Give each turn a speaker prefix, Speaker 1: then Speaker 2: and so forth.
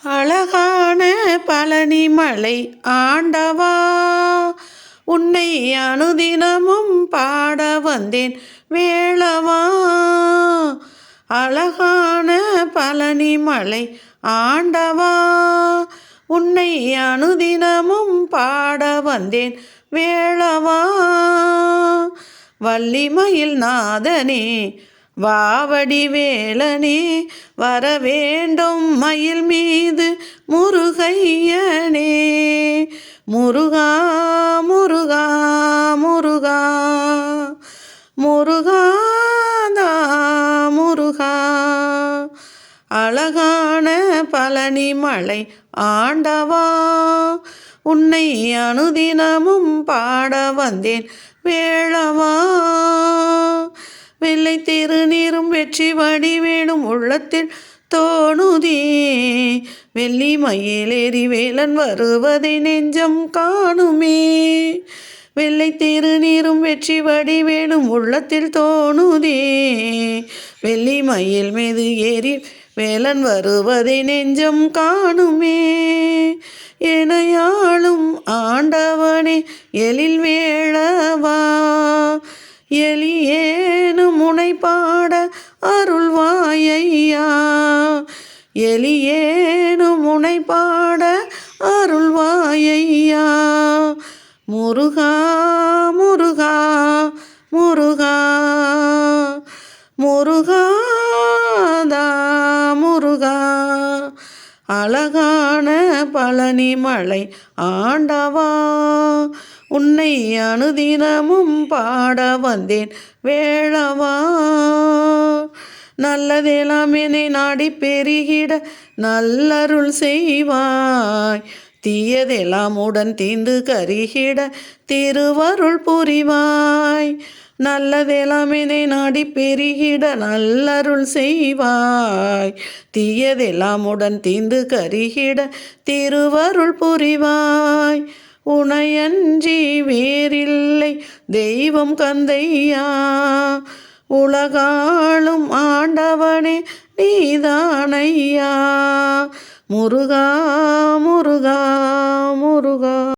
Speaker 1: அழகான பழனிமலை ஆண்டவா, உன்னை அனுதினமும் பாட வந்தேன் வேளவா. அழகான பழனிமலை ஆண்டவா, உன்னை அனுதினமும் பாட வந்தேன் வேளவா. வள்ளிமயில் நாதனே, வாவடி வேலனே, வரவேண்டும் மயில் மீது முருகையனே. முருகா முருகா முருகா முருகாதா முருகா. அழகான பழனிமலை ஆண்டவா, உன்னை அனுதினமும் பாட வந்தேன் வேளவா. வெள்ளை திருநீரும் வெற்றி வடிவேணும் உள்ளத்தில் தோணுதே, வெள்ளி மயிலேறி வேலன் வருவதை நெஞ்சம் காணுமே. வெள்ளை திருநீரும் வெற்றி வடிவேணும் உள்ளத்தில் தோணுதே, வெள்ளி மயில் மீது ஏறி வேலன் வருவதை நெஞ்சம் காணுமே. எனையாளும் ஆண்டவனே எழில் வேளவா, எலியேனும் முனை பாட அருள்வாயையா. எலியேனும் முனை பாட அருள்வாயையா. முருகா முருகா முருகா முருகாதா முருகா. அழகான பழனிமலை ஆண்டவா, உன்னை அனுதினமும் பாட வந்தேன் வேளவா. நல்லதெல்லாம் என்னை நாடி பெருகிட நல்லருள் செய்வாய், தீயதெல்லாம் உடன் தீந்து கருகிட திருவருள் புரிவாய். நல்லதெல்லாம் என்னை நாடி பெருகிட நல்லருள் செய்வாய், தீயதெல்லாம் உடன் தீந்து கருகிட திருவருள் புரிவாய். உனையன்றி வேறில்லை தெய்வம் கந்தையா, உலகாளும் ஆண்டவனே நீதானையா. முருகா முருகா முருகா.